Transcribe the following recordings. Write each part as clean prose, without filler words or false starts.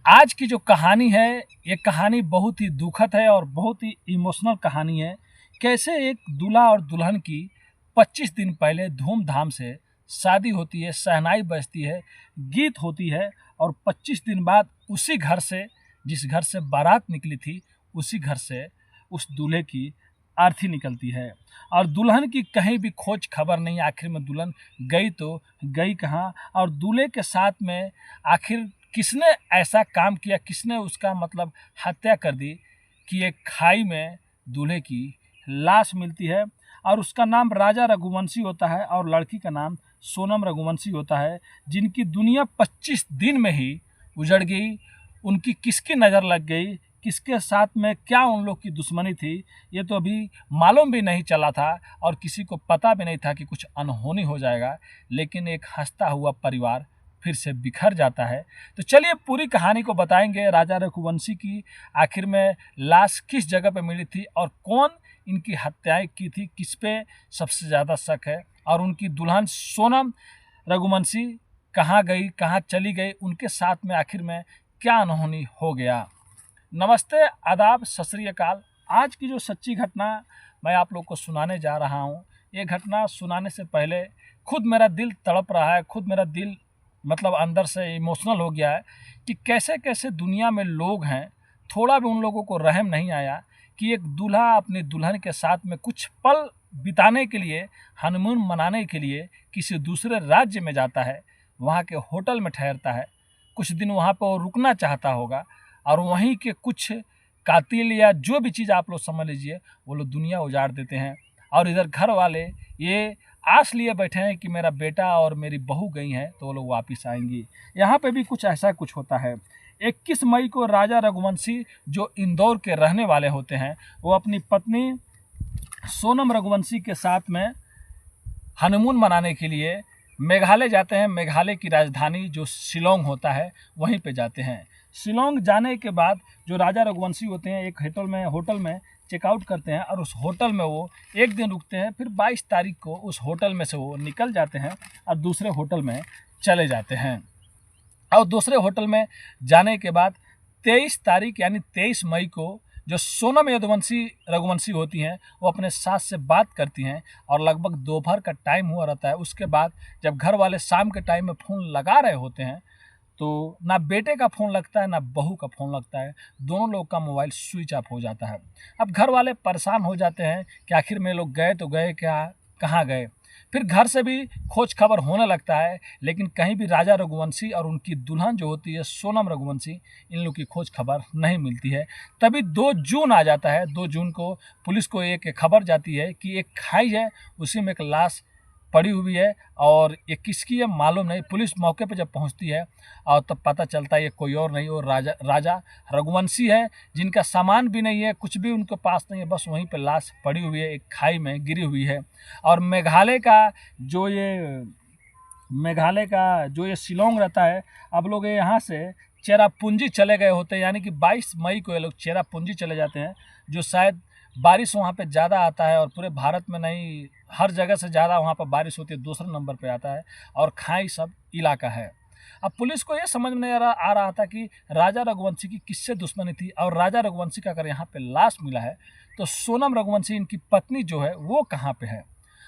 आज की जो कहानी है, ये कहानी बहुत ही दुखद है और बहुत ही इमोशनल कहानी है। कैसे एक दूल्हा और दुल्हन की 25 दिन पहले धूमधाम से शादी होती है, शहनाई बजती है, गीत होती है और 25 दिन बाद उसी घर से, जिस घर से बारात निकली थी, उसी घर से उस दूल्हे की अर्थी निकलती है और दुल्हन की कहीं भी खोज खबर नहीं। आखिर में दुल्हन गई तो गई कहाँ, और दूल्हे के साथ में आखिर किसने ऐसा काम किया, किसने उसका मतलब हत्या कर दी कि एक खाई में दूल्हे की लाश मिलती है और उसका नाम राजा रघुवंशी होता है और लड़की का नाम सोनम रघुवंशी होता है, जिनकी दुनिया 25 दिन में ही उजड़ गई। उनकी किसकी नज़र लग गई, किसके साथ में क्या उन लोग की दुश्मनी थी, ये तो अभी मालूम भी नहीं चला था और किसी को पता भी नहीं था कि कुछ अनहोनी हो जाएगा। लेकिन एक हंसता हुआ परिवार फिर से बिखर जाता है। तो चलिए पूरी कहानी को बताएंगे। राजा रघुवंशी की आखिर में लाश किस जगह पे मिली थी और कौन इनकी हत्याएं की थी, किस पे सबसे ज़्यादा शक है, और उनकी दुल्हन सोनम रघुवंशी कहाँ गई, कहाँ चली गई, उनके साथ में आखिर में क्या अनहोनी हो गया। नमस्ते, आदाब, सत श्री अकाल। आज की जो सच्ची घटना मैं आप लोग को सुनाने जा रहा हूँ, ये घटना सुनाने से पहले खुद मेरा दिल तड़प रहा है, खुद मेरा दिल मतलब अंदर से इमोशनल हो गया है कि कैसे कैसे दुनिया में लोग हैं। थोड़ा भी उन लोगों को रहम नहीं आया कि एक दूल्हा अपनी दुल्हन के साथ में कुछ पल बिताने के लिए, हनीमून मनाने के लिए किसी दूसरे राज्य में जाता है, वहाँ के होटल में ठहरता है, कुछ दिन वहाँ पर वो रुकना चाहता होगा और वहीं के कुछ कातिल या जो भी चीज़ आप लोग समझ लीजिए, वो लोग दुनिया उजाड़ देते हैं। और इधर घर वाले ये आस लिए बैठे हैं कि मेरा बेटा और मेरी बहू गई हैं तो वो लोग वापस आएंगी। यहाँ पे भी कुछ ऐसा कुछ होता है। 21 मई को राजा रघुवंशी, जो इंदौर के रहने वाले होते हैं, वो अपनी पत्नी सोनम रघुवंशी के साथ में हनीमून मनाने के लिए मेघालय जाते हैं। मेघालय की राजधानी जो शिलोंग होता है, वहीं पे जाते हैं। शिलोंग जाने के बाद जो राजा रघुवंशी होते हैं, एक होटल में चेकआउट करते हैं और उस होटल में वो एक दिन रुकते हैं। फिर 22 तारीख को उस होटल में से वो निकल जाते हैं और दूसरे होटल में चले जाते हैं। और दूसरे होटल में जाने के बाद 23 तारीख यानी 23 मई को जो सोनम रघुवंशी होती हैं, वो अपने सास से बात करती हैं और लगभग दोपहर का टाइम हुआ रहता है। उसके बाद जब घर वाले शाम के टाइम में फ़ोन लगा रहे होते हैं तो ना बेटे का फ़ोन लगता है ना बहू का फ़ोन लगता है, दोनों लोग का मोबाइल स्विच ऑफ हो जाता है। अब घर वाले परेशान हो जाते हैं कि आखिर में लोग गए तो गए क्या, कहाँ गए। फिर घर से भी खोज खबर होने लगता है, लेकिन कहीं भी राजा रघुवंशी और उनकी दुल्हन जो होती है सोनम रघुवंशी, इन लोग की खोज खबर नहीं मिलती है। तभी 2 जून आ जाता है। 2 जून को पुलिस को एक खबर जाती है कि एक खाई है, उसी में एक लाश पड़ी हुई है और ये किसकी है मालूम नहीं। पुलिस मौके पर जब पहुंचती है और तब पता चलता है ये कोई और नहीं, वो राजा रघुवंशी है, जिनका सामान भी नहीं है, कुछ भी उनके पास नहीं है, बस वहीं पे लाश पड़ी हुई है, एक खाई में गिरी हुई है। और मेघालय का जो ये शिलोंग रहता है, अब लोग यहाँ से चेरापूंजी चले गए होते हैं, यानी कि 22 मई को ये लोग चेरापूंजी चले जाते हैं, जो शायद बारिश वहाँ पे ज़्यादा आता है और पूरे भारत में नहीं, हर जगह से ज़्यादा वहाँ पर बारिश होती है, दूसरे नंबर पे आता है और खाई सब इलाका है। अब पुलिस को ये समझ में नहीं आ रहा था कि राजा रघुवंशी की किससे दुश्मनी थी, और राजा रघुवंशी का अगर यहाँ पे लाश मिला है तो सोनम रघुवंशी इनकी पत्नी जो है वो कहाँ पे है।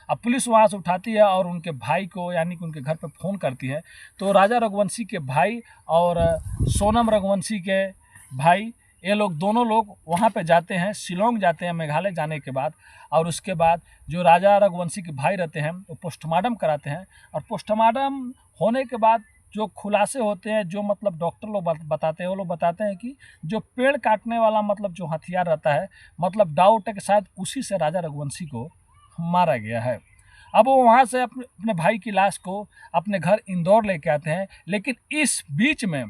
अब पुलिस वहाँ से उठाती है और उनके भाई को, यानी कि उनके घर पे फ़ोन करती है। तो राजा रघुवंशी के भाई और सोनम रघुवंशी के भाई, ये लोग दोनों लोग वहाँ पे जाते हैं, शिलोंग जाते हैं मेघालय जाने के बाद। और उसके बाद जो राजा रघुवंशी के भाई रहते हैं वो पोस्टमार्टम कराते हैं, और पोस्टमार्टम होने के बाद जो खुलासे होते हैं, जो मतलब डॉक्टर लोग बताते हैं, वो लोग बताते हैं कि जो पेड़ काटने वाला मतलब जो हथियार रहता है, मतलब डाउट है कि शायद उसी से राजा रघुवंशी को मारा गया है। अब वो वहाँ से अपने भाई की लाश को अपने घर इंदौर लेके आते हैं, लेकिन इस बीच में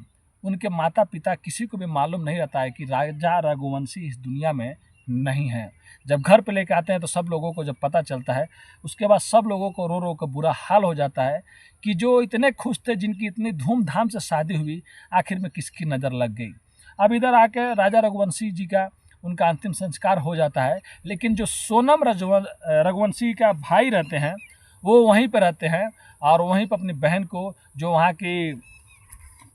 उनके माता पिता किसी को भी मालूम नहीं रहता है कि राजा रघुवंशी इस दुनिया में नहीं है। जब घर पे लेके आते हैं तो सब लोगों को जब पता चलता है, उसके बाद सब लोगों को रो रो कर बुरा हाल हो जाता है कि जो इतने खुश थे, जिनकी इतनी धूमधाम से शादी हुई, आखिर में किसकी नज़र लग गई। अब इधर आके राजा रघुवंशी जी का उनका अंतिम संस्कार हो जाता है, लेकिन जो सोनम रघुवंशी का भाई रहते हैं वो वहीं पर रहते हैं और वहीं पर अपनी बहन को, जो वहाँ की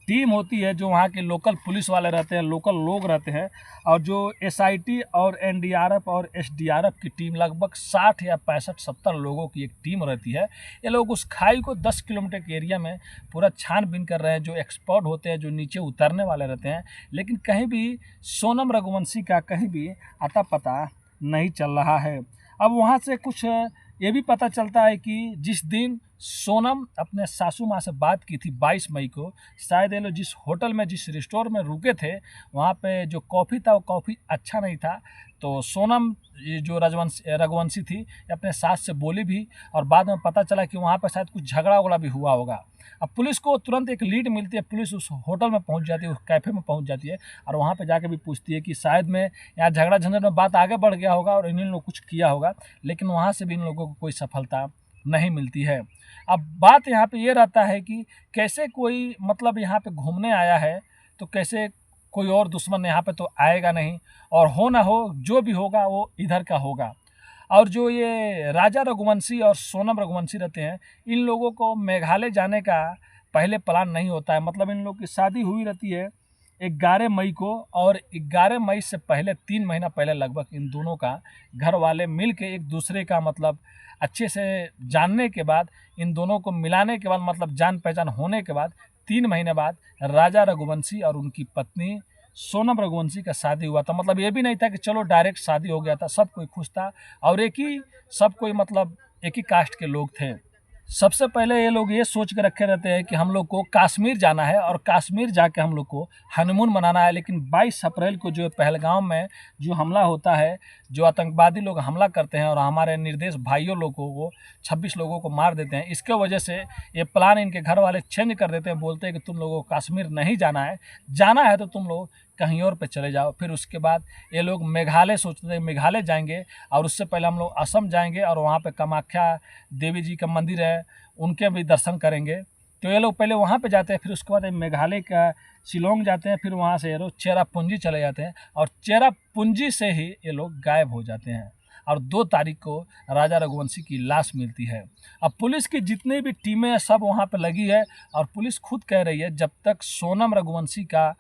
टीम होती है जो वहाँ के लोकल पुलिस वाले रहते हैं, लोकल लोग रहते हैं, और जो एसआईटी और एनडीआरएफ और एसडीआरएफ की टीम लगभग 60 या 65-70 लोगों की एक टीम रहती है। ये लोग उस खाई को 10 किलोमीटर के एरिया में पूरा छानबीन कर रहे हैं, जो एक्सपर्ट होते हैं, जो नीचे उतरने वाले रहते हैं। लेकिन कहीं भी सोनम रघुवंशी का कहीं भी अता पता नहीं चल रहा है। अब वहाँ से कुछ ये भी पता चलता है कि जिस दिन सोनम अपने सासू माँ से बात की थी 22 मई को, शायद ये लोग जिस होटल में, जिस रेस्टोरेंट में रुके थे, वहाँ पे जो कॉफ़ी था वो कॉफ़ी अच्छा नहीं था। तो सोनम ये जो रघुवंशी थी, ये अपने सास से बोली भी, और बाद में पता चला कि वहाँ पर शायद कुछ झगड़ा वगड़ा भी हुआ होगा। अब पुलिस को तुरंत एक लीड मिलती है, पुलिस उस होटल में पहुँच जाती है, उस कैफ़े में पहुँच जाती है, और वहाँ पे जाके भी पूछती है कि शायद में यहाँ झगड़ा झंझट में बात आगे बढ़ गया होगा और इन लोग कुछ किया होगा। लेकिन वहाँ से भी इन लोगों को कोई सफलता नहीं मिलती है। अब बात यहाँ पे ये रहता है कि कैसे कोई मतलब यहाँ पे घूमने आया है, तो कैसे कोई और दुश्मन यहाँ पे तो आएगा नहीं, और हो ना हो जो भी होगा वो इधर का होगा। और जो ये राजा रघुवंशी और सोनम रघुवंशी रहते हैं, इन लोगों को मेघालय जाने का पहले प्लान नहीं होता है। मतलब इन लोग की शादी हुई रहती है 11 मई को, और 11 मई से पहले 3 महीना पहले लगभग इन दोनों का घर वाले मिल के एक दूसरे का मतलब अच्छे से जानने के बाद, इन दोनों को मिलाने के बाद, मतलब जान पहचान होने के बाद 3 महीने बाद राजा रघुवंशी और उनकी पत्नी सोनम रघुवंशी का शादी हुआ था। मतलब ये भी नहीं था कि चलो डायरेक्ट शादी हो गया था, सब कोई खुश था, और सब कोई मतलब एक ही कास्ट के लोग थे। सबसे पहले ये लोग ये सोच के रखे रहते हैं कि हम लोग को कश्मीर जाना है, और कश्मीर जाके हम लोग को हनीमून मनाना है। लेकिन 22 अप्रैल को जो पहलगाम में जो हमला होता है, जो आतंकवादी लोग हमला करते हैं और हमारे निर्दोष भाइयों लोगों को 26 लोगों को मार देते हैं, इसके वजह से ये प्लान इनके घर वाले चेंज कर देते हैं। बोलते हैं कि तुम लोगों को कश्मीर नहीं जाना है, जाना है तो तुम लोग कहीं और पे चले जाओ। फिर उसके बाद ये लोग मेघालय सोचते हैं, मेघालय जाएंगे, और उससे पहले हम लोग असम जाएंगे और वहाँ पे कामाख्या देवी जी का मंदिर है, उनके भी दर्शन करेंगे। तो ये लोग पहले वहाँ पे जाते हैं, फिर उसके बाद मेघालय का शिलोंग जाते हैं, फिर वहाँ से ये लोग चेरापूंजी चले जाते हैं, और चेरापूंजी से ही ये लोग गायब हो जाते हैं। और 2 तारीख को राजा रघुवंशी की लाश मिलती है। अब पुलिस की जितनी भी टीमें हैं सब वहाँ पे लगी है, और पुलिस खुद कह रही है जब तक सोनम रघुवंशी का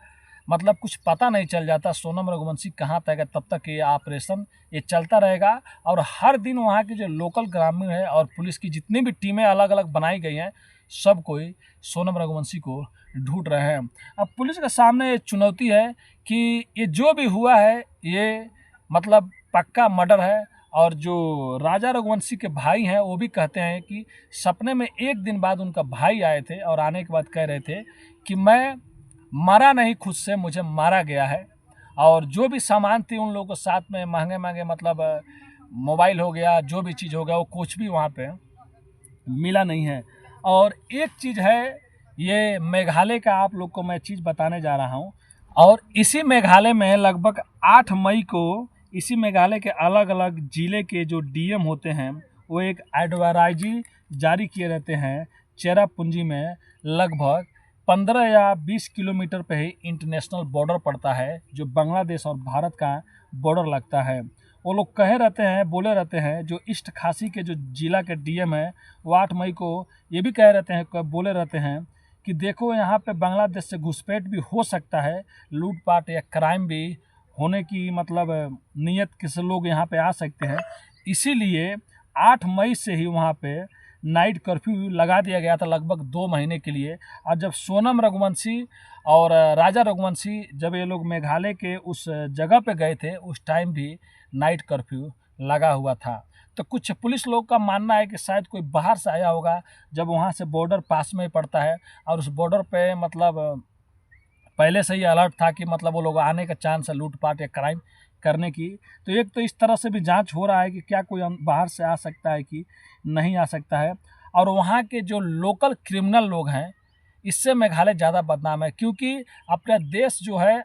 मतलब कुछ पता नहीं चल जाता, सोनम रघुवंशी कहाँ तक है, तब तक ये ऑपरेशन ये चलता रहेगा। और हर दिन वहाँ के जो लोकल ग्रामीण है और पुलिस की जितनी भी टीमें अलग अलग बनाई गई हैं, सब कोई सोनम रघुवंशी को ढूंढ रहे हैं। अब पुलिस के सामने ये चुनौती है कि ये जो भी हुआ है ये मतलब पक्का मर्डर है। और जो राजा रघुवंशी के भाई हैं वो भी कहते हैं कि सपने में एक दिन बाद उनका भाई आए थे, और आने के बाद कह रहे थे कि मैं मरा नहीं, खुद से मुझे मारा गया है। और जो भी सामान थी उन लोगों को साथ में महंगे महंगे मतलब मोबाइल हो गया, जो भी चीज़ हो गया, वो कुछ भी वहाँ पे मिला नहीं है। और एक चीज़ है, ये मेघालय का आप लोग को मैं चीज़ बताने जा रहा हूँ। और इसी मेघालय में लगभग 8 मई को इसी मेघालय के अलग अलग ज़िले के जो डीएम होते हैं वो एक एडवाइजरी जारी किए रहते हैं। चेरापूंजी में लगभग 15 या 20 किलोमीटर पे ही इंटरनेशनल बॉर्डर पड़ता है, जो बांग्लादेश और भारत का बॉर्डर लगता है। वो लोग कहे रहते हैं, बोले रहते हैं, जो ईस्ट खासी के जो जिला के डीएम है वो 8 मई को ये भी कह रहते हैं, बोले रहते हैं कि देखो यहाँ पे बांग्लादेश से घुसपैठ भी हो सकता है, लूटपाट या क्राइम भी होने की मतलब नीयत के से लोग यहाँ पे आ सकते हैं। इसीलिए 8 मई से ही वहाँ पे नाइट कर्फ्यू लगा दिया गया था लगभग 2 महीने के लिए। और जब सोनम रघुवंशी और राजा रघुवंशी जब ये लोग मेघालय के उस जगह पे गए थे, उस टाइम भी नाइट कर्फ्यू लगा हुआ था। तो कुछ पुलिस लोग का मानना है कि शायद कोई बाहर से आया होगा, जब वहाँ से बॉर्डर पास में ही पड़ता है, और उस बॉर्डर पे मतलब पहले से ही अलर्ट था कि मतलब वो लोग आने का चांस है लूटपाट या क्राइम करने की। तो एक तो इस तरह से भी जांच हो रहा है कि क्या कोई बाहर से आ सकता है कि नहीं आ सकता है। और वहाँ के जो लोकल क्रिमिनल लोग हैं, इससे मेघालय ज़्यादा बदनाम है, क्योंकि अपना देश जो है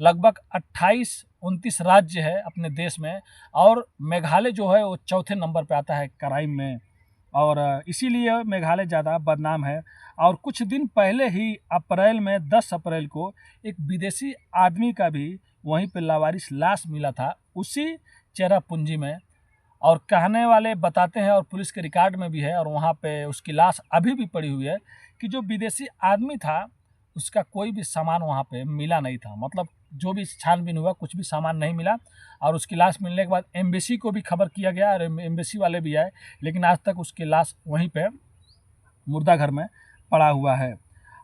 लगभग 28-29 राज्य है अपने देश में, और मेघालय जो है वो चौथे नंबर पे आता है क्राइम में, और इसीलिए मेघालय ज़्यादा बदनाम है। और कुछ दिन पहले ही अप्रैल में 10 अप्रैल को एक विदेशी आदमी का भी वहीं पे लावारिस लाश मिला था, उसी चेरापूंजी में। और कहने वाले बताते हैं, और पुलिस के रिकॉर्ड में भी है, और वहाँ पे उसकी लाश अभी भी पड़ी हुई है, कि जो विदेशी आदमी था उसका कोई भी सामान वहाँ पे मिला नहीं था। मतलब जो भी छानबीन हुआ कुछ भी सामान नहीं मिला। और उसकी लाश मिलने के बाद एम्बेसी को भी खबर किया गया और एम्बेसी वाले भी आए, लेकिन आज तक उसकी लाश वहीं पे मुर्दा घर में पड़ा हुआ है।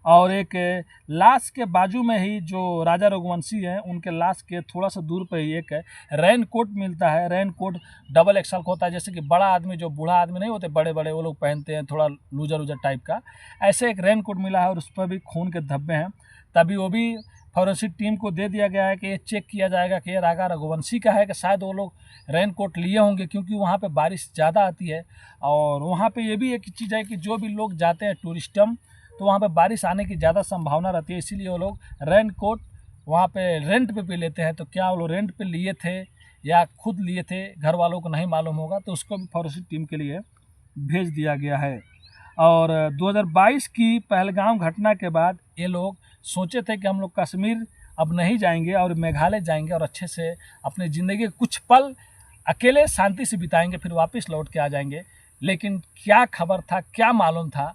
और एक लाश के बाजू में ही जो राजा रघुवंशी हैं उनके लाश के थोड़ा सा दूर पे ही एक रेन कोट मिलता है। रेन कोट डबल एक्सल का होता है, जैसे कि बड़ा आदमी, जो बूढ़ा आदमी नहीं होते बड़े बड़े, वो लोग पहनते हैं, थोड़ा लूजर लूजर टाइप का। ऐसे एक रेन कोट मिला है और उस पर भी खून के धब्बे हैं। तभी वो भी फॉरेंसिक टीम को दे दिया गया है कि ये चेक किया जाएगा कि ये राजा रघुवंशी का है, कि शायद वो लोग रेन कोट लिए होंगे, क्योंकि वहाँ पे बारिश ज़्यादा आती है। और वहाँ पे ये भी एक चीज़ है कि जो भी लोग जाते हैं टूरिस्टम, तो वहाँ पे बारिश आने की ज़्यादा संभावना रहती है, इसीलिए वो लोग रेन कोट वहाँ पे रेंट पे भी लेते हैं। तो क्या वो लोग रेंट पे लिए थे या खुद लिए थे, घर वालों को नहीं मालूम होगा, तो उसको भी फॉरेंसिक टीम के लिए भेज दिया गया है। और 2022 की पहलगाम घटना के बाद ये लोग सोचे थे कि हम लोग कश्मीर अब नहीं जाएंगे और मेघालय जाएंगे और अच्छे से अपनी ज़िंदगी के कुछ पल अकेले शांति से बिताएंगे, फिर वापस लौट के आ जाएंगे। लेकिन क्या खबर था, क्या मालूम था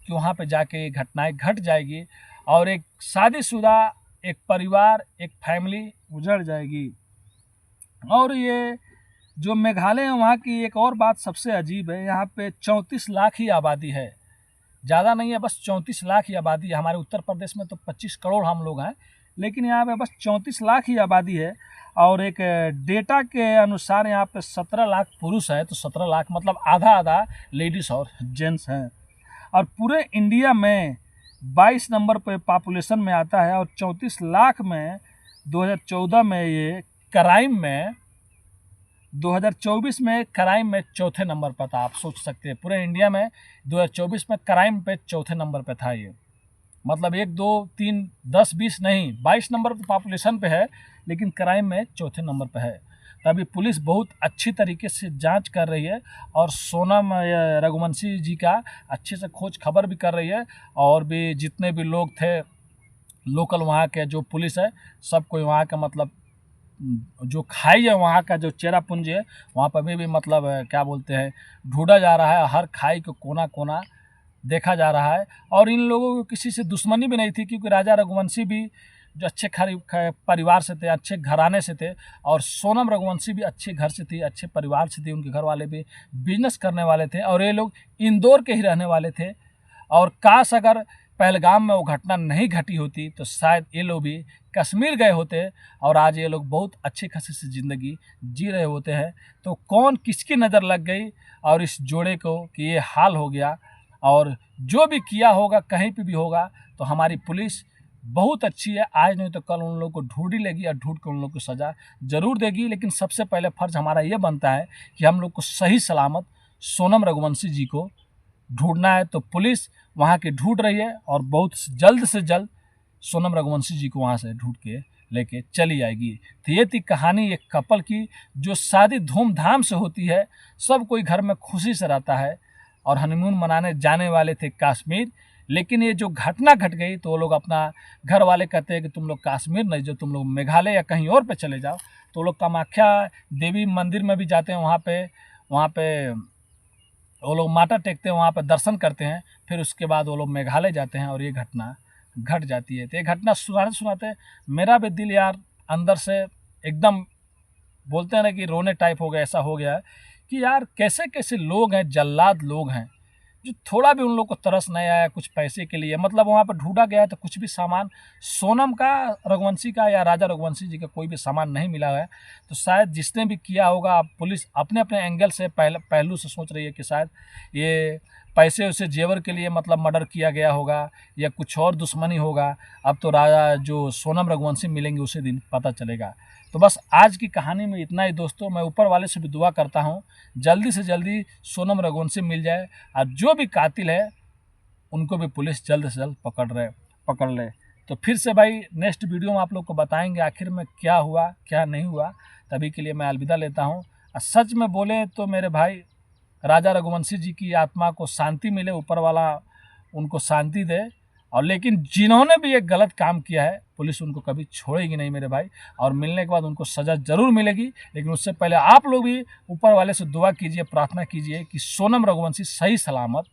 कि वहाँ पे जाके ये घटनाएं घट जाएगी और एक शादीशुदा एक परिवार, एक फैमिली उजड़ जाएगी। और ये जो मेघालय है वहाँ की एक और बात सबसे अजीब है, यहाँ पे 34 लाख ही आबादी है, ज़्यादा नहीं है, बस 34 लाख ही आबादी है। हमारे उत्तर प्रदेश में तो 25 करोड़ हम लोग हैं, लेकिन यहाँ पे बस 34 लाख ही आबादी है। और एक डेटा के अनुसार यहाँ पे 17 लाख पुरुष है, तो 17 लाख मतलब आधा आधा लेडीज़ और जेंट्स हैं। और पूरे इंडिया में 22 नंबर पे पॉपुलेशन में आता है और 34 लाख में 2014 में ये क्राइम में 2024 में क्राइम में चौथे नंबर पर था। आप सोच सकते हैं पूरे इंडिया में 2024 में क्राइम पे चौथे नंबर पे था ये। मतलब 1 2 3 10 20 नहीं, 22 नंबर पर पॉपुलेशन पे है, लेकिन क्राइम में चौथे नंबर पे है। तभी पुलिस बहुत अच्छी तरीके से जांच कर रही है और सोनम रघुवंशी जी का अच्छे से खोज खबर भी कर रही है। और भी जितने भी लोग थे लोकल वहाँ के, जो पुलिस है, सबको वहाँ का मतलब जो खाई है वहाँ का जो चेरापुंज है वहाँ पर भी मतलब क्या बोलते हैं, ढूंढा जा रहा है। हर खाई को कोना कोना देखा जा रहा है। और इन लोगों को किसी से दुश्मनी भी नहीं थी, क्योंकि राजा रघुवंशी भी जो अच्छे परिवार से थे, अच्छे घराने से थे, और सोनम रघुवंशी भी अच्छे घर से थी, अच्छे परिवार से थी। उनके घर वाले भी बिजनेस करने वाले थे और ये लोग इंदौर के ही रहने वाले थे। और काश अगर पहलगाम में वो घटना नहीं घटी होती तो शायद ये लोग भी कश्मीर गए होते और आज ये लोग बहुत अच्छे खासे से ज़िंदगी जी रहे होते हैं। तो कौन किसकी नज़र लग गई और इस जोड़े को कि ये हाल हो गया। और जो भी किया होगा कहीं पे भी होगा तो हमारी पुलिस बहुत अच्छी है, आज नहीं तो कल उन लोगों को ढूंढ ही लेगी और ढूंढ कर उन लोग को सज़ा ज़रूर देगी। लेकिन सबसे पहले फ़र्ज़ हमारा ये बनता है कि हम लोग को सही सलामत सोनम रघुवंशी जी को ढूंढना है। तो पुलिस वहाँ की ढूंढ रही है और बहुत जल्द से जल्द सोनम रघुवंशी जी को वहाँ से ढूंढ के लेके चली जाएगी। तो ये थी कहानी एक कपल की, जो शादी धूमधाम से होती है, सब कोई घर में खुशी से रहता है और हनीमून मनाने जाने वाले थे कश्मीर। लेकिन ये जो घटना घट गई तो वो लोग अपना घर वाले कहते हैं कि तुम लोग कश्मीर नहीं जाओ, तुम लोग मेघालय या कहीं और पे चले जाओ। तो वो लोग कामाख्या देवी मंदिर में भी जाते हैं, वहाँ पे वो लोग माथा टेकते हैं, वहाँ पर दर्शन करते हैं, फिर उसके बाद वो लोग मेघालय जाते हैं और ये घटना घट जाती है। तो ये घटना सुनाते सुनाते मेरा भी दिल यार अंदर से एकदम बोलते हैं ना कि रोने टाइप हो गया, ऐसा हो गया है कि यार कैसे कैसे लोग हैं, जल्लाद लोग हैं, जो थोड़ा भी उन लोग को तरस नहीं आया कुछ पैसे के लिए। मतलब वहाँ पर ढूंढा गया तो कुछ भी सामान सोनम का, रघुवंशी का या राजा रघुवंशी जी का कोई भी सामान नहीं मिला है। तो शायद जिसने भी किया होगा, पुलिस अपने अपने एंगल से पहलू से सोच रही है कि शायद ये पैसे उसे जेवर के लिए मतलब मर्डर किया गया होगा या कुछ और दुश्मनी होगा। अब तो राजा जो सोनम रघुवंशी मिलेंगे उसी दिन पता चलेगा। तो बस आज की कहानी में इतना ही दोस्तों। मैं ऊपर वाले से भी दुआ करता हूँ जल्दी से जल्दी सोनम रघुवंशी मिल जाए और जो भी कातिल है उनको भी पुलिस जल्द से जल्द पकड़ ले। तो फिर से भाई नेक्स्ट वीडियो में आप लोग को बताएंगे आखिर में क्या हुआ क्या नहीं हुआ। तभी के लिए मैं अलविदा लेता हूँ। और सच में बोले तो मेरे भाई राजा रघुवंशी जी की आत्मा को शांति मिले, ऊपर वाला उनको शांति दे। और लेकिन जिन्होंने भी एक गलत काम किया है पुलिस उनको कभी छोड़ेगी नहीं मेरे भाई, और मिलने के बाद उनको सज़ा ज़रूर मिलेगी। लेकिन उससे पहले आप लोग भी ऊपर वाले से दुआ कीजिए, प्रार्थना कीजिए कि सोनम रघुवंशी सही सलामत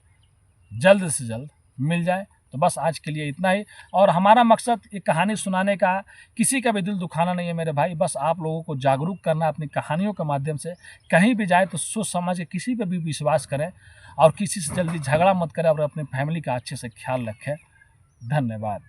जल्द से जल्द मिल जाए। तो तो बस आज के लिए इतना ही। और हमारा मकसद ये कहानी सुनाने का, किसी का भी दिल दुखाना नहीं है मेरे भाई, बस आप लोगों को जागरूक करना अपनी कहानियों के माध्यम से। कहीं भी जाए तो सोच समझ के किसी पे भी विश्वास करें और किसी से जल्दी झगड़ा मत करें और अपनी फैमिली का अच्छे से ख्याल रखें। धन्यवाद।